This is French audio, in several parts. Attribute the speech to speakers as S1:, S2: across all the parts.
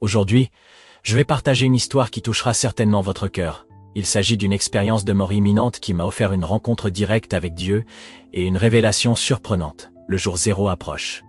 S1: Aujourd'hui, je vais partager une histoire qui touchera certainement votre cœur. Il s'agit d'une expérience de mort imminente qui m'a offert une rencontre directe avec Dieu et une révélation surprenante. Le jour zéro approche.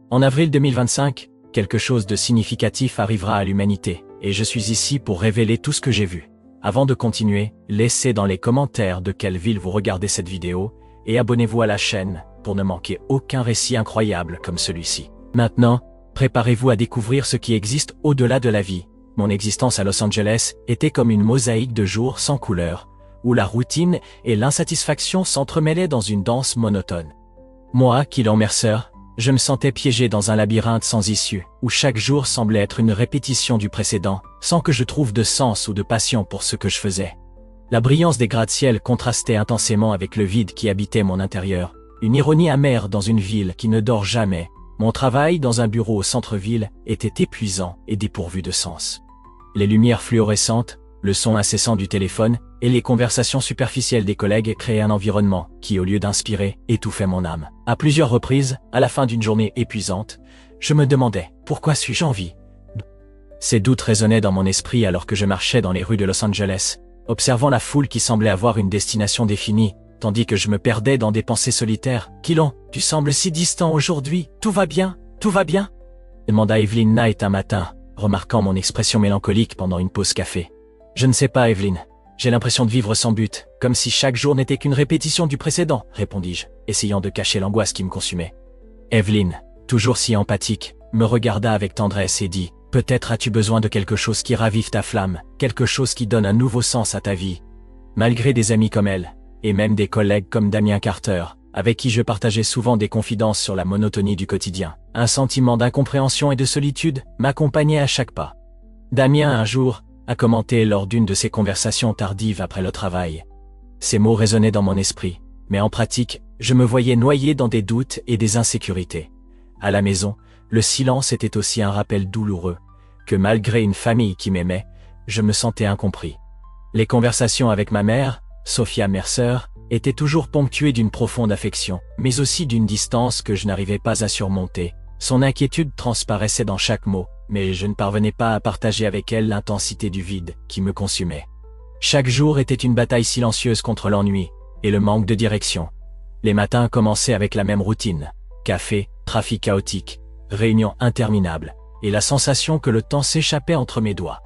S1: En avril 2025, quelque chose de significatif arrivera à l'humanité, et je suis ici pour révéler tout ce que j'ai vu. Avant de continuer, laissez dans les commentaires de quelle ville vous regardez cette vidéo, et abonnez-vous à la chaîne pour ne manquer aucun récit incroyable comme celui-ci. Maintenant, préparez-vous à découvrir ce qui existe au-delà de la vie. Mon existence à Los Angeles était comme une mosaïque de jours sans couleur, où la routine et l'insatisfaction s'entremêlaient dans une danse monotone. Moi, Kylan Mercer, je me sentais piégé dans un labyrinthe sans issue, où chaque jour semblait être une répétition du précédent, sans que je trouve de sens ou de passion pour ce que je faisais. La brillance des gratte-ciel contrastait intensément avec le vide qui habitait mon intérieur, une ironie amère dans une ville qui ne dort jamais. Mon travail dans un bureau au centre-ville était épuisant et dépourvu de sens. Les lumières fluorescentes, le son incessant du téléphone et les conversations superficielles des collègues créaient un environnement qui, au lieu d'inspirer, étouffait mon âme. À plusieurs reprises, à la fin d'une journée épuisante, je me demandais « Pourquoi suis-je en vie ?» Ces doutes résonnaient dans mon esprit alors que je marchais dans les rues de Los Angeles, observant la foule qui semblait avoir une destination définie, tandis que je me perdais dans des pensées solitaires. « Kylan, tu sembles si distant aujourd'hui, tout va bien, tout va bien ?» demanda Evelyn Knight un matin, remarquant mon expression mélancolique pendant une pause café. « Je ne sais pas, Evelyn. J'ai l'impression de vivre sans but, comme si chaque jour n'était qu'une répétition du précédent, » répondis-je, essayant de cacher l'angoisse qui me consumait. Evelyn, toujours si empathique, me regarda avec tendresse et dit « Peut-être as-tu besoin de quelque chose qui ravive ta flamme, quelque chose qui donne un nouveau sens à ta vie. » Malgré des amis comme elle, et même des collègues comme Damien Carter, avec qui je partageais souvent des confidences sur la monotonie du quotidien, un sentiment d'incompréhension et de solitude m'accompagnait à chaque pas. Damien, un jour, a commenté lors d'une de ces conversations tardives après le travail. Ces mots résonnaient dans mon esprit, mais en pratique, je me voyais noyé dans des doutes et des insécurités. À la maison, le silence était aussi un rappel douloureux, que malgré une famille qui m'aimait, je me sentais incompris. Les conversations avec ma mère, Sophia Mercer, étaient toujours ponctuées d'une profonde affection, mais aussi d'une distance que je n'arrivais pas à surmonter. Son inquiétude transparaissait dans chaque mot, mais je ne parvenais pas à partager avec elle l'intensité du vide qui me consumait. Chaque jour était une bataille silencieuse contre l'ennui et le manque de direction. Les matins commençaient avec la même routine. Café, trafic chaotique, réunions interminables, et la sensation que le temps s'échappait entre mes doigts.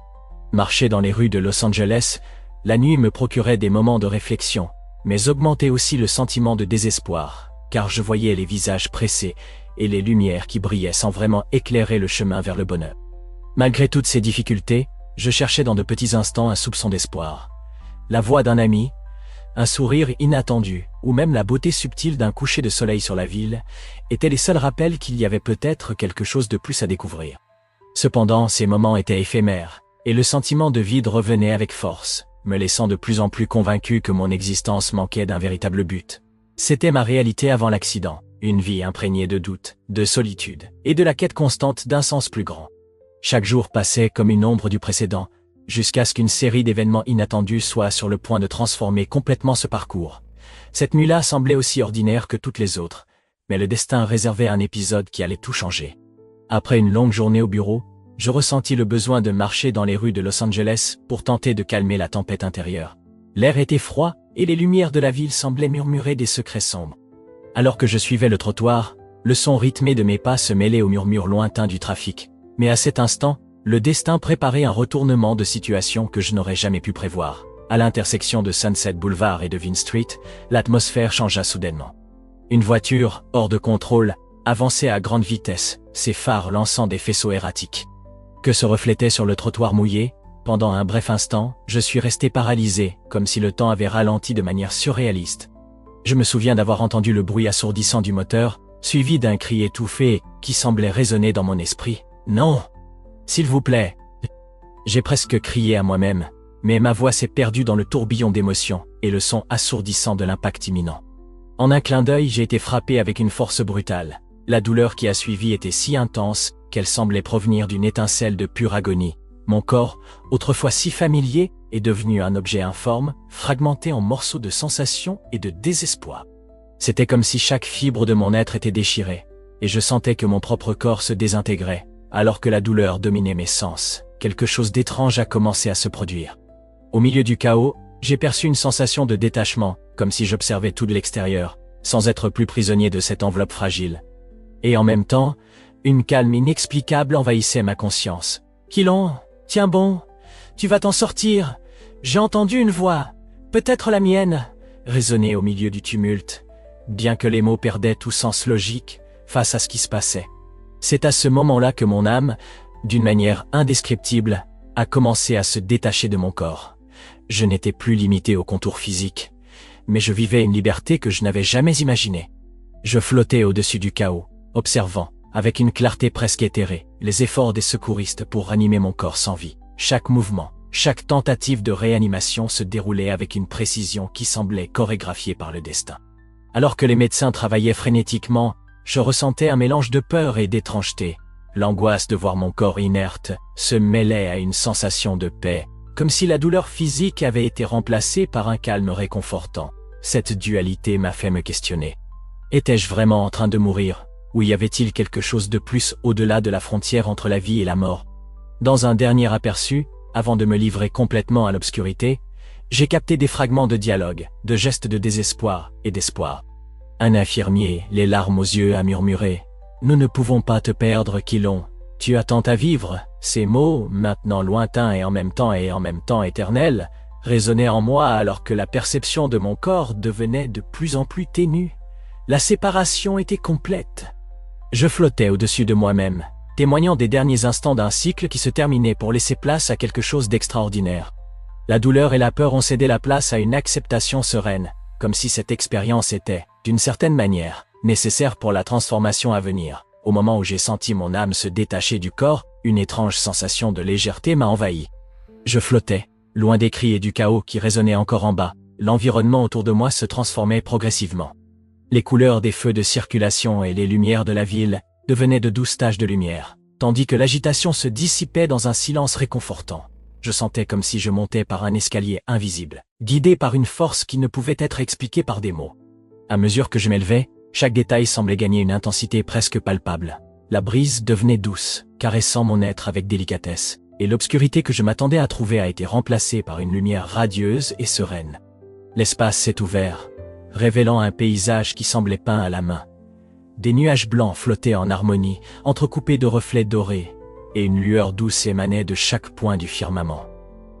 S1: Marcher dans les rues de Los Angeles, la nuit me procurait des moments de réflexion, mais augmentait aussi le sentiment de désespoir, car je voyais les visages pressés et les lumières qui brillaient sans vraiment éclairer le chemin vers le bonheur. Malgré toutes ces difficultés, je cherchais dans de petits instants un soupçon d'espoir. La voix d'un ami, un sourire inattendu, ou même la beauté subtile d'un coucher de soleil sur la ville, étaient les seuls rappels qu'il y avait peut-être quelque chose de plus à découvrir. Cependant, ces moments étaient éphémères, et le sentiment de vide revenait avec force, me laissant de plus en plus convaincu que mon existence manquait d'un véritable but. C'était ma réalité avant l'accident. Une vie imprégnée de doutes, de solitude, et de la quête constante d'un sens plus grand. Chaque jour passait comme une ombre du précédent, jusqu'à ce qu'une série d'événements inattendus soit sur le point de transformer complètement ce parcours. Cette nuit-là semblait aussi ordinaire que toutes les autres, mais le destin réservait un épisode qui allait tout changer. Après une longue journée au bureau, je ressentis le besoin de marcher dans les rues de Los Angeles pour tenter de calmer la tempête intérieure. L'air était froid, et les lumières de la ville semblaient murmurer des secrets sombres. Alors que je suivais le trottoir, le son rythmé de mes pas se mêlait au murmure lointain du trafic. Mais à cet instant, le destin préparait un retournement de situation que je n'aurais jamais pu prévoir. À l'intersection de Sunset Boulevard et de Vine Street, l'atmosphère changea soudainement. Une voiture, hors de contrôle, avançait à grande vitesse, ses phares lançant des faisceaux erratiques. Que se reflétait sur le trottoir mouillé, pendant un bref instant, je suis resté paralysé, comme si le temps avait ralenti de manière surréaliste. Je me souviens d'avoir entendu le bruit assourdissant du moteur, suivi d'un cri étouffé qui semblait résonner dans mon esprit. « Non! S'il vous plaît !» J'ai presque crié à moi-même, mais ma voix s'est perdue dans le tourbillon d'émotions et le son assourdissant de l'impact imminent. En un clin d'œil, j'ai été frappé avec une force brutale. La douleur qui a suivi était si intense qu'elle semblait provenir d'une étincelle de pure agonie. Mon corps, autrefois si familier, est devenu un objet informe, fragmenté en morceaux de sensations et de désespoir. C'était comme si chaque fibre de mon être était déchirée, et je sentais que mon propre corps se désintégrait, Alors que la douleur dominait mes sens, quelque chose d'étrange a commencé à se produire. Au milieu du chaos, j'ai perçu une sensation de détachement, comme si j'observais tout de l'extérieur, sans être plus prisonnier de cette enveloppe fragile. Et en même temps, une calme inexplicable envahissait ma conscience. « Quilon, tiens bon, tu vas t'en sortir. J'ai entendu une voix, peut-être la mienne, résonner au milieu du tumulte, bien que les mots perdaient tout sens logique face à ce qui se passait. C'est à ce moment-là que mon âme, d'une manière indescriptible, a commencé à se détacher de mon corps. Je n'étais plus limité aux contours physiques, mais je vivais une liberté que je n'avais jamais imaginée. Je flottais au-dessus du chaos, observant, avec une clarté presque éthérée, les efforts des secouristes pour ranimer mon corps sans vie. Chaque mouvement, chaque tentative de réanimation se déroulait avec une précision qui semblait chorégraphiée par le destin. Alors que les médecins travaillaient frénétiquement, je ressentais un mélange de peur et d'étrangeté. L'angoisse de voir mon corps inerte se mêlait à une sensation de paix, comme si la douleur physique avait été remplacée par un calme réconfortant. Cette dualité m'a fait me questionner. Étais-je vraiment en train de mourir, ou y avait-il quelque chose de plus au-delà de la frontière entre la vie et la mort? Dans un dernier aperçu, avant de me livrer complètement à l'obscurité, j'ai capté des fragments de dialogue, de gestes de désespoir et d'espoir. Un infirmier, les larmes aux yeux, a murmuré « Nous ne pouvons pas te perdre, Quilon. Tu as tant à vivre. » Ces mots, maintenant lointains et en même temps éternels, résonnaient en moi alors que la perception de mon corps devenait de plus en plus ténue. La séparation était complète. Je flottais au-dessus de moi-même, témoignant des derniers instants d'un cycle qui se terminait pour laisser place à quelque chose d'extraordinaire. La douleur et la peur ont cédé la place à une acceptation sereine, comme si cette expérience était, d'une certaine manière, nécessaire pour la transformation à venir. Au moment où j'ai senti mon âme se détacher du corps, une étrange sensation de légèreté m'a envahi. Je flottais, loin des cris et du chaos qui résonnaient encore en bas. L'environnement autour de moi se transformait progressivement. Les couleurs des feux de circulation et les lumières de la ville devenaient de douces taches de lumière, tandis que l'agitation se dissipait dans un silence réconfortant. Je sentais comme si je montais par un escalier invisible, guidé par une force qui ne pouvait être expliquée par des mots. À mesure que je m'élevais, chaque détail semblait gagner une intensité presque palpable. La brise devenait douce, caressant mon être avec délicatesse, et l'obscurité que je m'attendais à trouver a été remplacée par une lumière radieuse et sereine. L'espace s'est ouvert, révélant un paysage qui semblait peint à la main. Des nuages blancs flottaient en harmonie, entrecoupés de reflets dorés, et une lueur douce émanait de chaque point du firmament.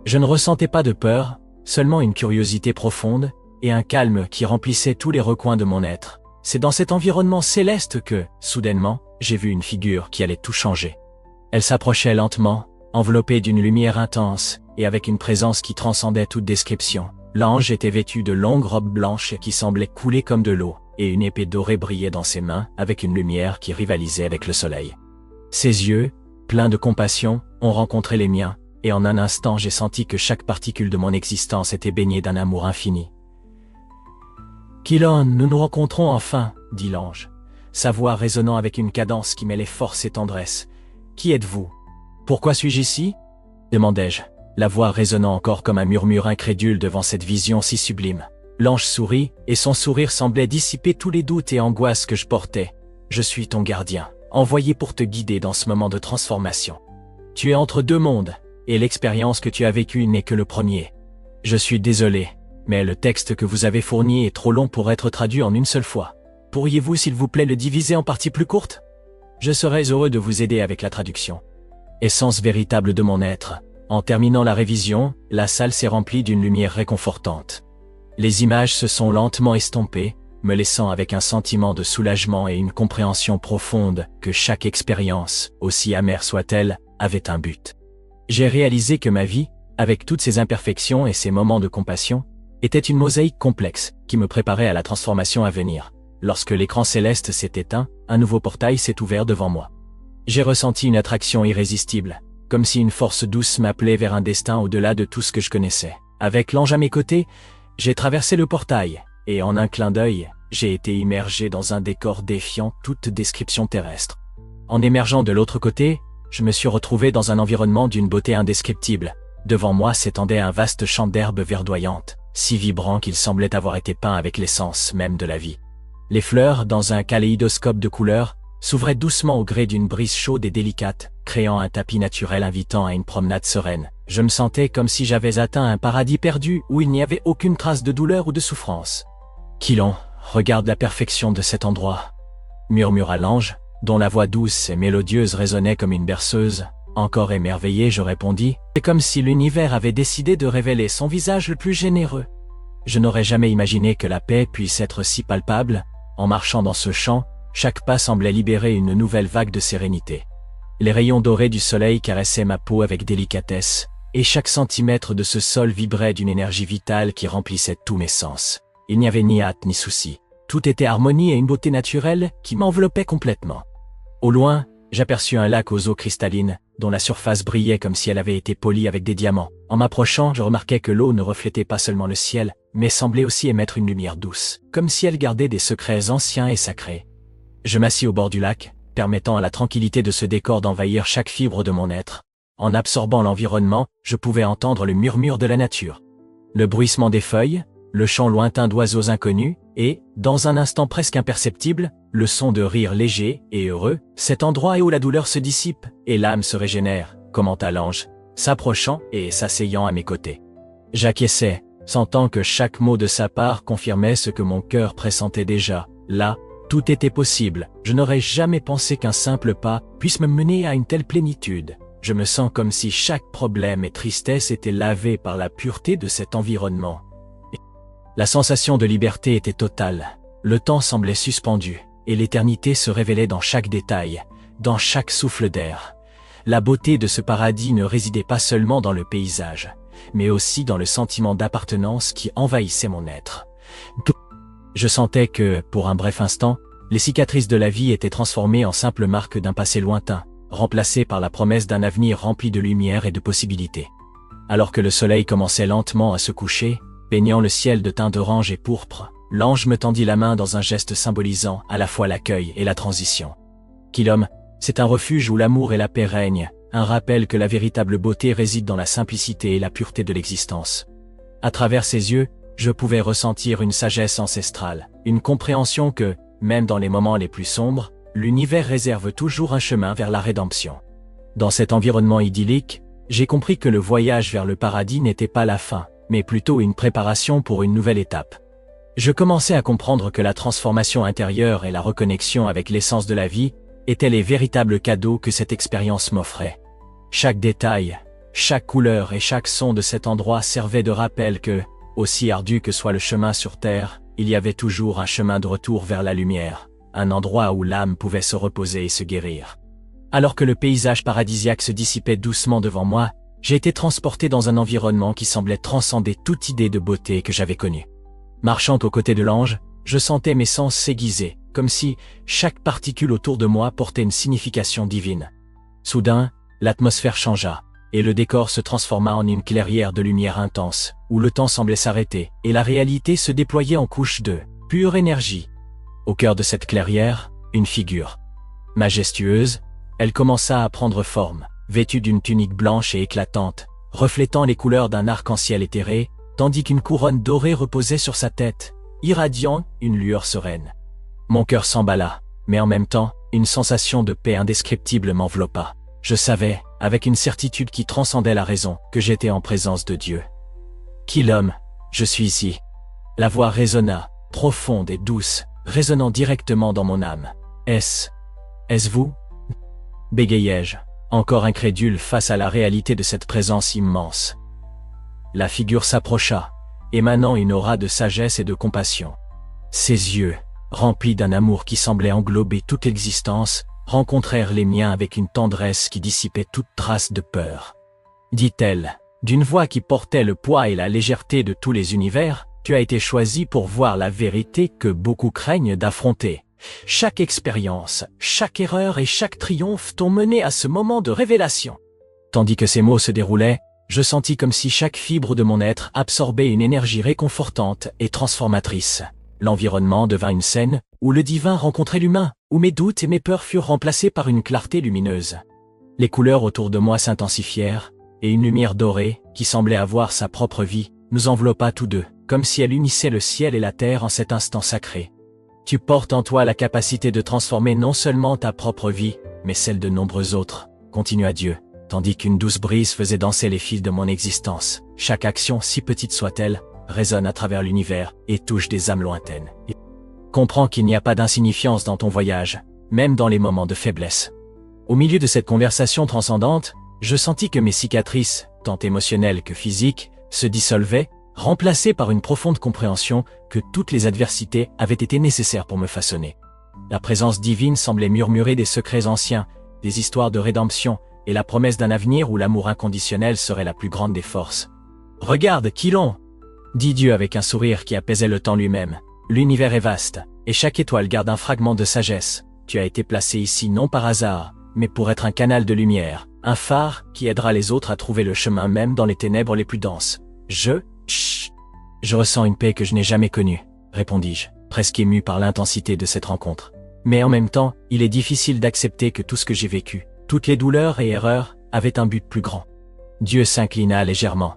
S1: Je ne ressentais pas de peur, seulement une curiosité profonde, et un calme qui remplissait tous les recoins de mon être. C'est dans cet environnement céleste que, soudainement, j'ai vu une figure qui allait tout changer. Elle s'approchait lentement, enveloppée d'une lumière intense, et avec une présence qui transcendait toute description. L'ange était vêtu de longues robes blanches qui semblaient couler comme de l'eau, et une épée dorée brillait dans ses mains avec une lumière qui rivalisait avec le soleil. Ses yeux, pleins de compassion, ont rencontré les miens, et en un instant j'ai senti que chaque particule de mon existence était baignée d'un amour infini. « Quilon, nous nous rencontrons enfin, » dit l'ange, sa voix résonnant avec une cadence qui mêlait force et tendresse. « Qui êtes-vous? Pourquoi suis-je ici ?» demandai-je, la voix résonnant encore comme un murmure incrédule devant cette vision si sublime. L'ange sourit, et son sourire semblait dissiper tous les doutes et angoisses que je portais. « Je suis ton gardien, envoyé pour te guider dans ce moment de transformation. Tu es entre deux mondes, et l'expérience que tu as vécue n'est que le premier. Je suis désolé, mais le texte que vous avez fourni est trop long pour être traduit en une seule fois. Pourriez-vous s'il vous plaît le diviser en parties plus courtes? Je serais heureux de vous aider avec la traduction. » Essence véritable de mon être, en terminant la révision, la salle s'est remplie d'une lumière réconfortante. Les images se sont lentement estompées, me laissant avec un sentiment de soulagement et une compréhension profonde que chaque expérience, aussi amère soit-elle, avait un but. J'ai réalisé que ma vie, avec toutes ses imperfections et ses moments de compassion, était une mosaïque complexe qui me préparait à la transformation à venir. Lorsque l'écran céleste s'est éteint, un nouveau portail s'est ouvert devant moi. J'ai ressenti une attraction irrésistible, comme si une force douce m'appelait vers un destin au-delà de tout ce que je connaissais. Avec l'ange à mes côtés, j'ai traversé le portail, et en un clin d'œil, j'ai été immergé dans un décor défiant toute description terrestre. En émergeant de l'autre côté, je me suis retrouvé dans un environnement d'une beauté indescriptible. Devant moi s'étendait un vaste champ d'herbes verdoyantes, si vibrant qu'il semblait avoir été peint avec l'essence même de la vie. Les fleurs, dans un kaléidoscope de couleurs, s'ouvrait doucement au gré d'une brise chaude et délicate, créant un tapis naturel invitant à une promenade sereine. Je me sentais comme si j'avais atteint un paradis perdu où il n'y avait aucune trace de douleur ou de souffrance. « Kilon, regarde la perfection de cet endroit », murmura l'ange, dont la voix douce et mélodieuse résonnait comme une berceuse. Encore émerveillé, je répondis, « C'est comme si l'univers avait décidé de révéler son visage le plus généreux. » Je n'aurais jamais imaginé que la paix puisse être si palpable. En marchant dans ce champ, chaque pas semblait libérer une nouvelle vague de sérénité. Les rayons dorés du soleil caressaient ma peau avec délicatesse, et chaque centimètre de ce sol vibrait d'une énergie vitale qui remplissait tous mes sens. Il n'y avait ni hâte ni souci. Tout était harmonie et une beauté naturelle qui m'enveloppait complètement. Au loin, j'aperçus un lac aux eaux cristallines, dont la surface brillait comme si elle avait été polie avec des diamants. En m'approchant, je remarquai que l'eau ne reflétait pas seulement le ciel, mais semblait aussi émettre une lumière douce, comme si elle gardait des secrets anciens et sacrés. Je m'assis au bord du lac, permettant à la tranquillité de ce décor d'envahir chaque fibre de mon être. En absorbant l'environnement, je pouvais entendre le murmure de la nature, le bruissement des feuilles, le chant lointain d'oiseaux inconnus, et, dans un instant presque imperceptible, le son de rire léger et heureux, cet endroit où la douleur se dissipe et l'âme se régénère, commenta l'ange, s'approchant et s'asseyant à mes côtés. J'acquiesçais, sentant que chaque mot de sa part confirmait ce que mon cœur pressentait déjà. Là, tout était possible. Je n'aurais jamais pensé qu'un simple pas puisse me mener à une telle plénitude. Je me sens comme si chaque problème et tristesse était lavé par la pureté de cet environnement. La sensation de liberté était totale. Le temps semblait suspendu, et l'éternité se révélait dans chaque détail, dans chaque souffle d'air. La beauté de ce paradis ne résidait pas seulement dans le paysage, mais aussi dans le sentiment d'appartenance qui envahissait mon être. Je sentais que, pour un bref instant, les cicatrices de la vie étaient transformées en simples marques d'un passé lointain, remplacées par la promesse d'un avenir rempli de lumière et de possibilités. Alors que le soleil commençait lentement à se coucher, baignant le ciel de teintes orange et pourpre, l'ange me tendit la main dans un geste symbolisant à la fois l'accueil et la transition. Kilom, c'est un refuge où l'amour et la paix règnent, un rappel que la véritable beauté réside dans la simplicité et la pureté de l'existence. À travers ses yeux, je pouvais ressentir une sagesse ancestrale, une compréhension que, même dans les moments les plus sombres, l'univers réserve toujours un chemin vers la rédemption. Dans cet environnement idyllique, j'ai compris que le voyage vers le paradis n'était pas la fin, mais plutôt une préparation pour une nouvelle étape. Je commençais à comprendre que la transformation intérieure et la reconnexion avec l'essence de la vie étaient les véritables cadeaux que cette expérience m'offrait. Chaque détail, chaque couleur et chaque son de cet endroit servait de rappel que, aussi ardu que soit le chemin sur terre, il y avait toujours un chemin de retour vers la lumière, un endroit où l'âme pouvait se reposer et se guérir. Alors que le paysage paradisiaque se dissipait doucement devant moi, j'ai été transporté dans un environnement qui semblait transcender toute idée de beauté que j'avais connue. Marchant aux côtés de l'ange, je sentais mes sens s'aiguiser, comme si chaque particule autour de moi portait une signification divine. Soudain, l'atmosphère changea, et le décor se transforma en une clairière de lumière intense, où le temps semblait s'arrêter, et la réalité se déployait en couches de pure énergie. Au cœur de cette clairière, une figure. Majestueuse, elle commença à prendre forme, vêtue d'une tunique blanche et éclatante, reflétant les couleurs d'un arc-en-ciel éthéré, tandis qu'une couronne dorée reposait sur sa tête, irradiant une lueur sereine. Mon cœur s'emballa, mais en même temps, une sensation de paix indescriptible m'enveloppa. Je savais, avec une certitude qui transcendait la raison, que j'étais en présence de Dieu. Kilom, je suis ici. La voix résonna, profonde et douce, résonnant directement dans mon âme. Est-ce vous? Bégayai-je, encore incrédule face à la réalité de cette présence immense. La figure s'approcha, émanant une aura de sagesse et de compassion. Ses yeux, remplis d'un amour qui semblait englober toute l'existence, rencontrèrent les miens avec une tendresse qui dissipait toute trace de peur. Dit-elle, d'une voix qui portait le poids et la légèreté de tous les univers, tu as été choisi pour voir la vérité que beaucoup craignent d'affronter. Chaque expérience, chaque erreur et chaque triomphe t'ont mené à ce moment de révélation. Tandis que ces mots se déroulaient, je sentis comme si chaque fibre de mon être absorbait une énergie réconfortante et transformatrice. L'environnement devint une scène où le divin rencontrait l'humain, où mes doutes et mes peurs furent remplacés par une clarté lumineuse. Les couleurs autour de moi s'intensifièrent, et une lumière dorée, qui semblait avoir sa propre vie, nous enveloppa tous deux, comme si elle unissait le ciel et la terre en cet instant sacré. Tu portes en toi la capacité de transformer non seulement ta propre vie, mais celle de nombreux autres, continua Dieu, tandis qu'une douce brise faisait danser les fils de mon existence. Chaque action, si petite soit-elle, résonne à travers l'univers et touche des âmes lointaines. Comprends qu'il n'y a pas d'insignifiance dans ton voyage, même dans les moments de faiblesse. Au milieu de cette conversation transcendante, je sentis que mes cicatrices, tant émotionnelles que physiques, se dissolvaient, remplacées par une profonde compréhension que toutes les adversités avaient été nécessaires pour me façonner. La présence divine semblait murmurer des secrets anciens, des histoires de rédemption et la promesse d'un avenir où l'amour inconditionnel serait la plus grande des forces. « Regarde, Quilon !» dit Dieu avec un sourire qui apaisait le temps lui-même. « L'univers est vaste, et chaque étoile garde un fragment de sagesse. Tu as été placé ici non par hasard, mais pour être un canal de lumière, un phare qui aidera les autres à trouver le chemin même dans les ténèbres les plus denses. Je ressens une paix que je n'ai jamais connue, répondis-je, presque ému par l'intensité de cette rencontre. Mais en même temps, il est difficile d'accepter que tout ce que j'ai vécu, toutes les douleurs et erreurs, avaient un but plus grand. Dieu s'inclina légèrement,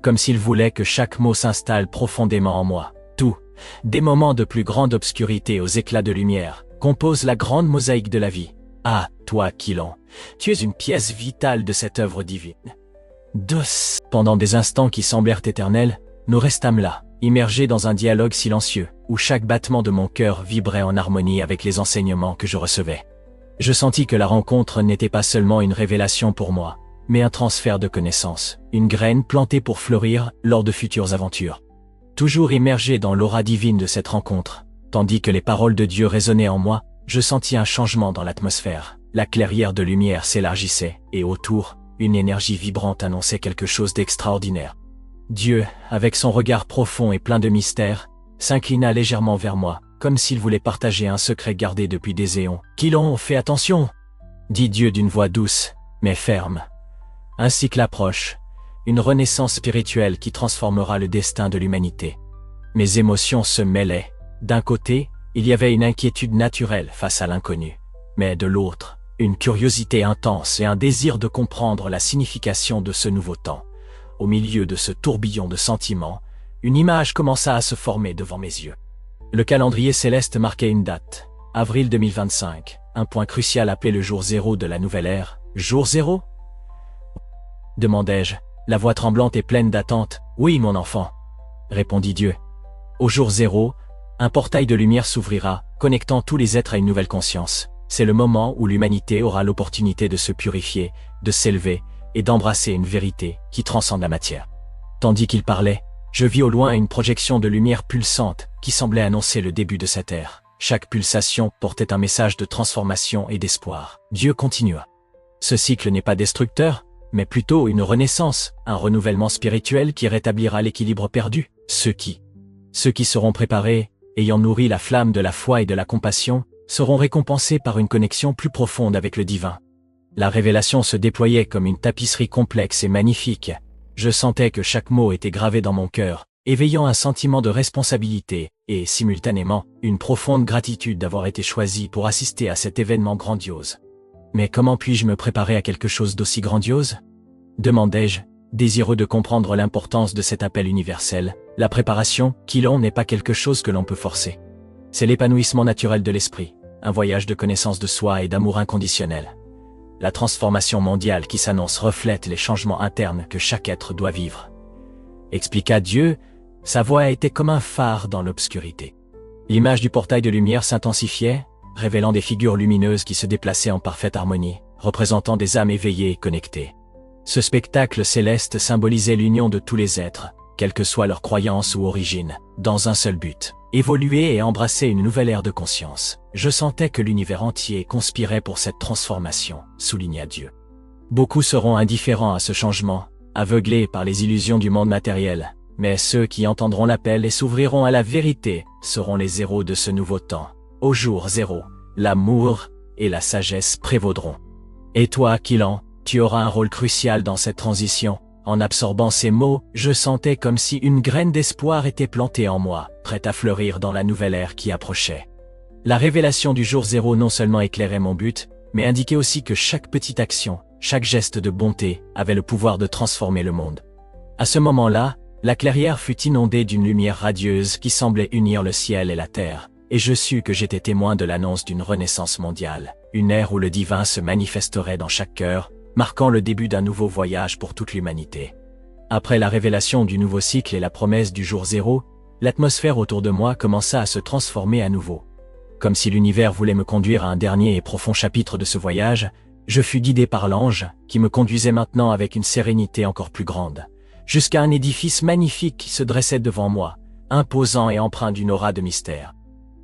S1: comme s'il voulait que chaque mot s'installe profondément en moi. Tout, des moments de plus grande obscurité aux éclats de lumière, composent la grande mosaïque de la vie. Ah, toi, Quilon, tu es une pièce vitale de cette œuvre divine. Pendant des instants qui semblèrent éternels, nous restâmes là, immergés dans un dialogue silencieux, où chaque battement de mon cœur vibrait en harmonie avec les enseignements que je recevais. Je sentis que la rencontre n'était pas seulement une révélation pour moi, mais un transfert de connaissances, une graine plantée pour fleurir lors de futures aventures. Toujours immergé dans l'aura divine de cette rencontre, tandis que les paroles de Dieu résonnaient en moi, je sentis un changement dans l'atmosphère. La clairière de lumière s'élargissait, et autour, une énergie vibrante annonçait quelque chose d'extraordinaire. Dieu, avec son regard profond et plein de mystère, s'inclina légèrement vers moi, comme s'il voulait partager un secret gardé depuis des éons. « Quilon, fais attention !» dit Dieu d'une voix douce, mais ferme. Un cycle approche, une renaissance spirituelle qui transformera le destin de l'humanité. Mes émotions se mêlaient. D'un côté, il y avait une inquiétude naturelle face à l'inconnu, mais de l'autre, une curiosité intense et un désir de comprendre la signification de ce nouveau temps. Au milieu de ce tourbillon de sentiments, une image commença à se former devant mes yeux. Le calendrier céleste marquait une date, avril 2025, un point crucial appelé le jour zéro de la nouvelle ère. « Jour zéro ?» demandai-je, la voix tremblante et pleine d'attente. « Oui, mon enfant, » répondit Dieu. « Au jour zéro, un portail de lumière s'ouvrira, connectant tous les êtres à une nouvelle conscience. C'est le moment où l'humanité aura l'opportunité de se purifier, de s'élever et d'embrasser une vérité qui transcende la matière. » Tandis qu'il parlait, je vis au loin une projection de lumière pulsante qui semblait annoncer le début de cette ère. Chaque pulsation portait un message de transformation et d'espoir. Dieu continua. Ce cycle n'est pas destructeur, mais plutôt une renaissance, un renouvellement spirituel qui rétablira l'équilibre perdu. Ceux qui seront préparés, ayant nourri la flamme de la foi et de la compassion, seront récompensés par une connexion plus profonde avec le divin. La révélation se déployait comme une tapisserie complexe et magnifique. Je sentais que chaque mot était gravé dans mon cœur, éveillant un sentiment de responsabilité et, simultanément, une profonde gratitude d'avoir été choisi pour assister à cet événement grandiose. Mais comment puis-je me préparer à quelque chose d'aussi grandiose ? Demandai-je, désireux de comprendre l'importance de cet appel universel. La préparation, Quilon, n'est pas quelque chose que l'on peut forcer. C'est l'épanouissement naturel de l'esprit, un voyage de connaissance de soi et d'amour inconditionnel. La transformation mondiale qui s'annonce reflète les changements internes que chaque être doit vivre. Expliqua Dieu, sa voix était comme un phare dans l'obscurité. L'image du portail de lumière s'intensifiait, révélant des figures lumineuses qui se déplaçaient en parfaite harmonie, représentant des âmes éveillées et connectées. Ce spectacle céleste symbolisait l'union de tous les êtres, quelle que soit leur croyance ou origine, dans un seul but, évoluer et embrasser une nouvelle ère de conscience. Je sentais que l'univers entier conspirait pour cette transformation, souligna Dieu. Beaucoup seront indifférents à ce changement, aveuglés par les illusions du monde matériel, mais ceux qui entendront l'appel et s'ouvriront à la vérité seront les héros de ce nouveau temps. Au jour zéro, l'amour et la sagesse prévaudront. Et toi, Quilon, tu auras un rôle crucial dans cette transition. En absorbant ces mots, je sentais comme si une graine d'espoir était plantée en moi, prête à fleurir dans la nouvelle ère qui approchait. La révélation du jour zéro non seulement éclairait mon but, mais indiquait aussi que chaque petite action, chaque geste de bonté, avait le pouvoir de transformer le monde. À ce moment-là, la clairière fut inondée d'une lumière radieuse qui semblait unir le ciel et la terre, et je sus que j'étais témoin de l'annonce d'une renaissance mondiale, une ère où le divin se manifesterait dans chaque cœur, marquant le début d'un nouveau voyage pour toute l'humanité. Après la révélation du nouveau cycle et la promesse du jour zéro, l'atmosphère autour de moi commença à se transformer à nouveau. Comme si l'univers voulait me conduire à un dernier et profond chapitre de ce voyage, je fus guidé par l'ange, qui me conduisait maintenant avec une sérénité encore plus grande, jusqu'à un édifice magnifique qui se dressait devant moi, imposant et empreint d'une aura de mystère.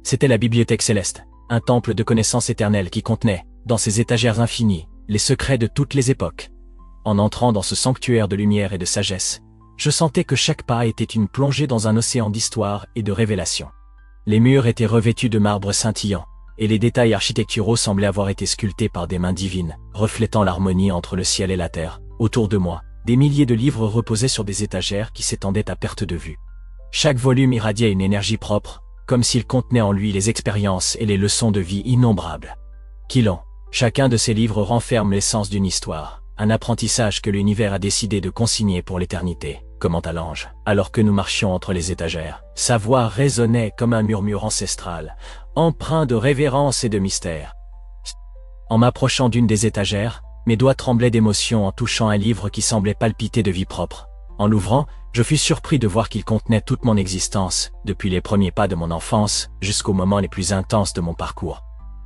S1: C'était la bibliothèque céleste, un temple de connaissances éternelles qui contenait, dans ses étagères infinies, les secrets de toutes les époques. En entrant dans ce sanctuaire de lumière et de sagesse, je sentais que chaque pas était une plongée dans un océan d'histoire et de révélation. Les murs étaient revêtus de marbre scintillant, et les détails architecturaux semblaient avoir été sculptés par des mains divines, reflétant l'harmonie entre le ciel et la terre. Autour de moi, des milliers de livres reposaient sur des étagères qui s'étendaient à perte de vue. Chaque volume irradiait une énergie propre, comme s'il contenait en lui les expériences et les leçons de vie innombrables. Quillan, chacun de ces livres renferme l'essence d'une histoire, un apprentissage que l'univers a décidé de consigner pour l'éternité, commenta l'ange. Alors que nous marchions entre les étagères, sa voix résonnait comme un murmure ancestral, empreint de révérence et de mystère. En m'approchant d'une des étagères, mes doigts tremblaient d'émotion en touchant un livre qui semblait palpiter de vie propre. En l'ouvrant, je fus surpris de voir qu'il contenait toute mon existence, depuis les premiers pas de mon enfance jusqu'aux moments les plus intenses de mon parcours.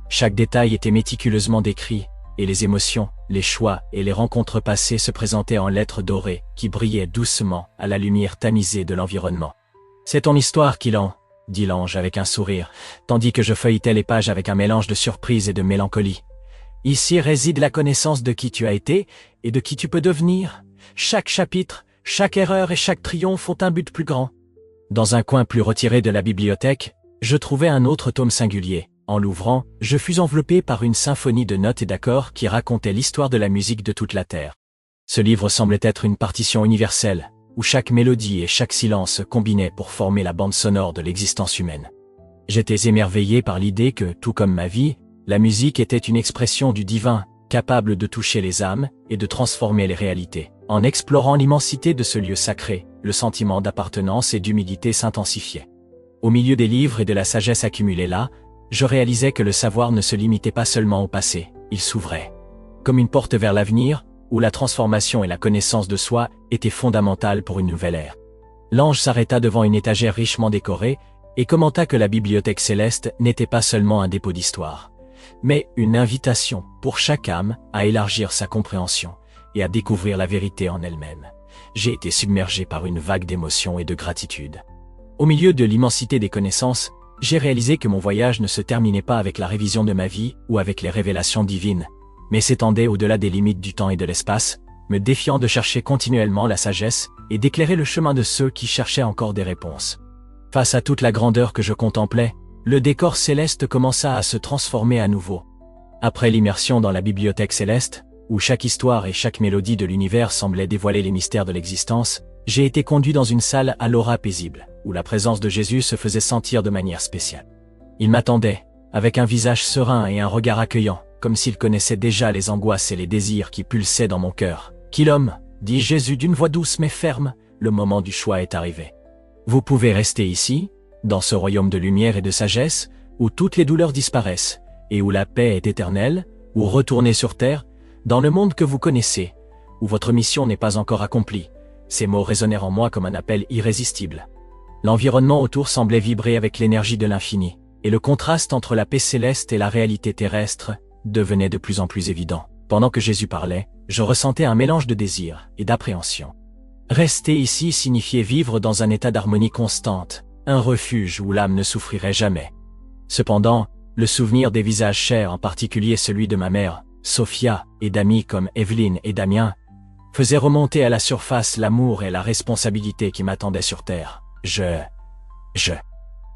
S1: Chaque détail était méticuleusement décrit, et les émotions, les choix et les rencontres passées se présentaient en lettres dorées qui brillaient doucement à la lumière tamisée de l'environnement. « C'est ton histoire, Quillan », dit l'ange avec un sourire, tandis que je feuilletais les pages avec un mélange de surprise et de mélancolie. « Ici réside la connaissance de qui tu as été et de qui tu peux devenir. Chaque chapitre, chaque erreur et chaque triomphe ont un but plus grand. » Dans un coin plus retiré de la bibliothèque, je trouvai un autre tome singulier. En l'ouvrant, je fus enveloppé par une symphonie de notes et d'accords qui racontait l'histoire de la musique de toute la Terre. Ce livre semblait être une partition universelle, où chaque mélodie et chaque silence se combinaient pour former la bande sonore de l'existence humaine. J'étais émerveillé par l'idée que, tout comme ma vie, la musique était une expression du divin, capable de toucher les âmes et de transformer les réalités. En explorant l'immensité de ce lieu sacré, le sentiment d'appartenance et d'humilité s'intensifiait. Au milieu des livres et de la sagesse accumulée là, je réalisais que le savoir ne se limitait pas seulement au passé, il s'ouvrait. Comme une porte vers l'avenir, où la transformation et la connaissance de soi étaient fondamentales pour une nouvelle ère. L'ange s'arrêta devant une étagère richement décorée et commenta que la bibliothèque céleste n'était pas seulement un dépôt d'histoire, mais une invitation pour chaque âme à élargir sa compréhension et à découvrir la vérité en elle-même. J'ai été submergé par une vague d'émotions et de gratitude. Au milieu de l'immensité des connaissances, j'ai réalisé que mon voyage ne se terminait pas avec la révision de ma vie ou avec les révélations divines, mais s'étendait au-delà des limites du temps et de l'espace, me défiant de chercher continuellement la sagesse et d'éclairer le chemin de ceux qui cherchaient encore des réponses. Face à toute la grandeur que je contemplais, le décor céleste commença à se transformer à nouveau. Après l'immersion dans la bibliothèque céleste, où chaque histoire et chaque mélodie de l'univers semblaient dévoiler les mystères de l'existence, j'ai été conduit dans une salle à l'aura paisible, où la présence de Jésus se faisait sentir de manière spéciale. Il m'attendait, avec un visage serein et un regard accueillant, comme s'il connaissait déjà les angoisses et les désirs qui pulsaient dans mon cœur. « Quillan », dit Jésus d'une voix douce mais ferme, le moment du choix est arrivé. Vous pouvez rester ici, dans ce royaume de lumière et de sagesse, où toutes les douleurs disparaissent, et où la paix est éternelle, ou retourner sur terre, dans le monde que vous connaissez, où votre mission n'est pas encore accomplie. Ces mots résonnèrent en moi comme un appel irrésistible. L'environnement autour semblait vibrer avec l'énergie de l'infini, et le contraste entre la paix céleste et la réalité terrestre devenait de plus en plus évident. Pendant que Jésus parlait, je ressentais un mélange de désir et d'appréhension. Rester ici signifiait vivre dans un état d'harmonie constante, un refuge où l'âme ne souffrirait jamais. Cependant, le souvenir des visages chers, en particulier celui de ma mère, Sophia, et d'amis comme Evelyne et Damien, faisait remonter à la surface l'amour et la responsabilité qui m'attendaient sur terre. Je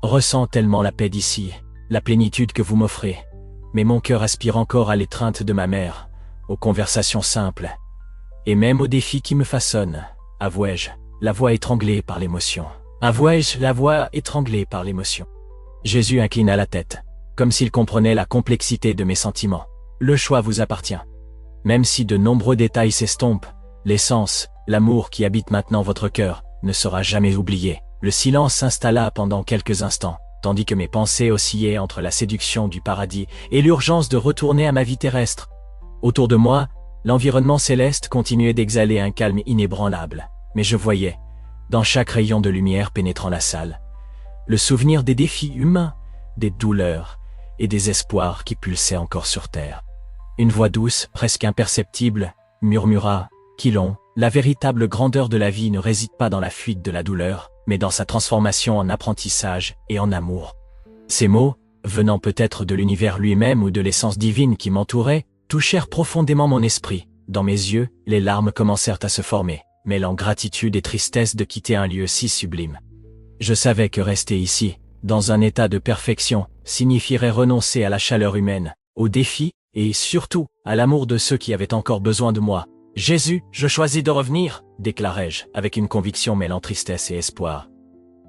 S1: ressens tellement la paix d'ici, la plénitude que vous m'offrez, mais mon cœur aspire encore à l'étreinte de ma mère, aux conversations simples, et même aux défis qui me façonnent, avouai-je, la voix étranglée par l'émotion. Avouai-je, la voix étranglée par l'émotion. Jésus inclina la tête, comme s'il comprenait la complexité de mes sentiments. Le choix vous appartient. Même si de nombreux détails s'estompent, l'essence, l'amour qui habite maintenant votre cœur, ne sera jamais oublié. Le silence s'installa pendant quelques instants, tandis que mes pensées oscillaient entre la séduction du paradis et l'urgence de retourner à ma vie terrestre. Autour de moi, l'environnement céleste continuait d'exhaler un calme inébranlable, mais je voyais, dans chaque rayon de lumière pénétrant la salle, le souvenir des défis humains, des douleurs et des espoirs qui pulsaient encore sur terre. Une voix douce, presque imperceptible, murmura « Quilon, la véritable grandeur de la vie ne réside pas dans la fuite de la douleur, mais dans sa transformation en apprentissage et en amour. » Ces mots, venant peut-être de l'univers lui-même ou de l'essence divine qui m'entourait, touchèrent profondément mon esprit. Dans mes yeux, les larmes commencèrent à se former, mêlant gratitude et tristesse de quitter un lieu si sublime. Je savais que rester ici, dans un état de perfection, signifierait renoncer à la chaleur humaine, aux défis, et surtout, à l'amour de ceux qui avaient encore besoin de moi. « Jésus, je choisis de revenir », déclarai-je, avec une conviction mêlant tristesse et espoir.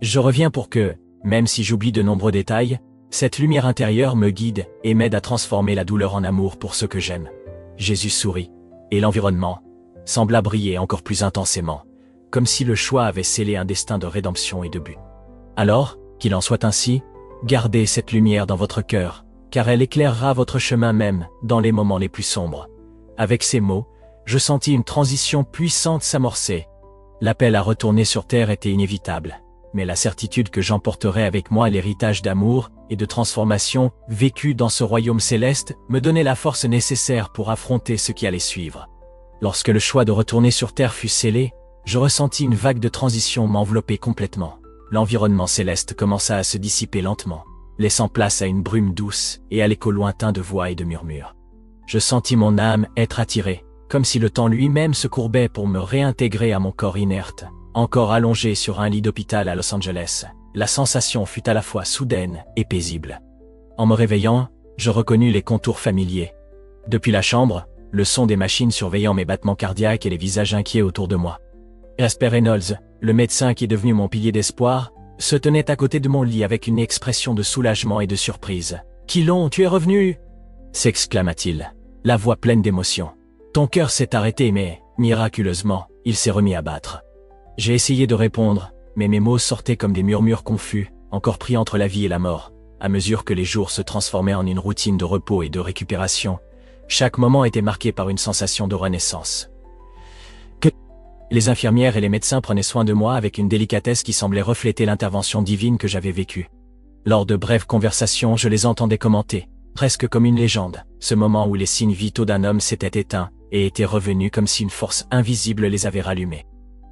S1: Je reviens pour que, même si j'oublie de nombreux détails, cette lumière intérieure me guide et m'aide à transformer la douleur en amour pour ceux que j'aime. Jésus sourit, et l'environnement sembla briller encore plus intensément, comme si le choix avait scellé un destin de rédemption et de but. Alors, qu'il en soit ainsi, gardez cette lumière dans votre cœur, car elle éclairera votre chemin même dans les moments les plus sombres. Avec ces mots, je sentis une transition puissante s'amorcer. L'appel à retourner sur terre était inévitable, mais la certitude que j'emporterais avec moi l'héritage d'amour et de transformation vécu dans ce royaume céleste me donnait la force nécessaire pour affronter ce qui allait suivre. Lorsque le choix de retourner sur terre fut scellé, je ressentis une vague de transition m'envelopper complètement. L'environnement céleste commença à se dissiper lentement, laissant place à une brume douce et à l'écho lointain de voix et de murmures. Je sentis mon âme être attirée, comme si le temps lui-même se courbait pour me réintégrer à mon corps inerte, encore allongé sur un lit d'hôpital à Los Angeles. La sensation fut à la fois soudaine et paisible. En me réveillant, je reconnus les contours familiers. Depuis la chambre, le son des machines surveillant mes battements cardiaques et les visages inquiets autour de moi. Jasper Reynolds, le médecin qui est devenu mon pilier d'espoir, se tenait à côté de mon lit avec une expression de soulagement et de surprise. « Quilon, tu es revenu » s'exclama-t-il, la voix pleine d'émotion. « Ton cœur s'est arrêté mais, miraculeusement, il s'est remis à battre. » J'ai essayé de répondre, mais mes mots sortaient comme des murmures confus, encore pris entre la vie et la mort. À mesure que les jours se transformaient en une routine de repos et de récupération, chaque moment était marqué par une sensation de renaissance. Les infirmières et les médecins prenaient soin de moi avec une délicatesse qui semblait refléter l'intervention divine que j'avais vécue. Lors de brèves conversations, je les entendais commenter, presque comme une légende, ce moment où les signes vitaux d'un homme s'étaient éteints et étaient revenus comme si une force invisible les avait rallumés.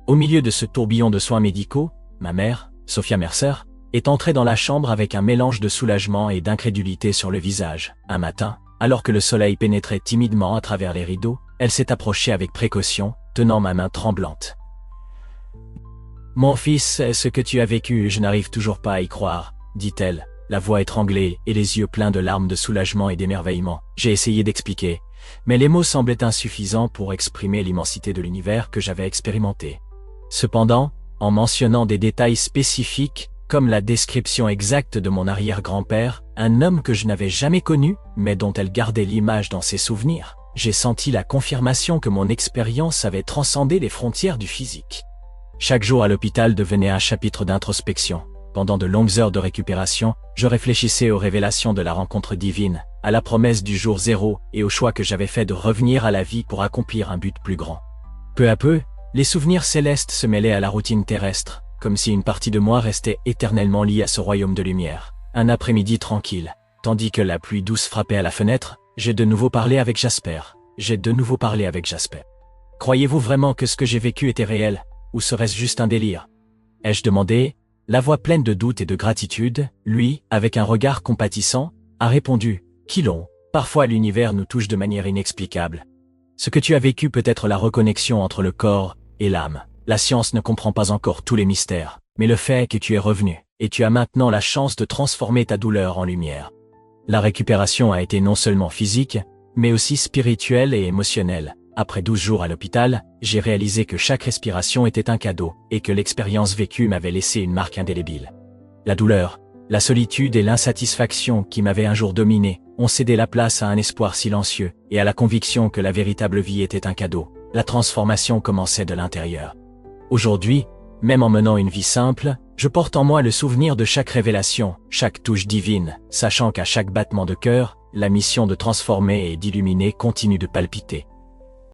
S1: Au milieu de ce tourbillon de soins médicaux, ma mère, Sophia Mercer, est entrée dans la chambre avec un mélange de soulagement et d'incrédulité sur le visage. Un matin, alors que le soleil pénétrait timidement à travers les rideaux, elle s'est approchée avec précaution, tenant ma main tremblante. « Mon fils, ce que tu as vécu, je n'arrive toujours pas à y croire, » dit-elle, la voix étranglée et les yeux pleins de larmes de soulagement et d'émerveillement. J'ai essayé d'expliquer, mais les mots semblaient insuffisants pour exprimer l'immensité de l'univers que j'avais expérimenté. Cependant, en mentionnant des détails spécifiques, comme la description exacte de mon arrière-grand-père, un homme que je n'avais jamais connu, mais dont elle gardait l'image dans ses souvenirs, j'ai senti la confirmation que mon expérience avait transcendé les frontières du physique. Chaque jour à l'hôpital devenait un chapitre d'introspection. Pendant de longues heures de récupération, je réfléchissais aux révélations de la rencontre divine, à la promesse du jour zéro et au choix que j'avais fait de revenir à la vie pour accomplir un but plus grand. Peu à peu, les souvenirs célestes se mêlaient à la routine terrestre, comme si une partie de moi restait éternellement liée à ce royaume de lumière. Un après-midi tranquille, tandis que la pluie douce frappait à la fenêtre, j'ai de nouveau parlé avec Jasper. Croyez-vous vraiment que ce que j'ai vécu était réel, ou serait-ce juste un délire? Ai-je demandé, la voix pleine de doute et de gratitude. Lui, avec un regard compatissant, a répondu, « Quilon, parfois l'univers nous touche de manière inexplicable. Ce que tu as vécu peut être la reconnexion entre le corps et l'âme. La science ne comprend pas encore tous les mystères, mais le fait est que tu es revenu, et tu as maintenant la chance de transformer ta douleur en lumière. » La récupération a été non seulement physique, mais aussi spirituelle et émotionnelle. Après 12 jours à l'hôpital, j'ai réalisé que chaque respiration était un cadeau, et que l'expérience vécue m'avait laissé une marque indélébile. La douleur, la solitude et l'insatisfaction qui m'avaient un jour dominé, ont cédé la place à un espoir silencieux, et à la conviction que la véritable vie était un cadeau. La transformation commençait de l'intérieur. Aujourd'hui, même en menant une vie simple, Je porte en moi le souvenir de chaque révélation, chaque touche divine, sachant qu'à chaque battement de cœur, la mission de transformer et d'illuminer continue de palpiter.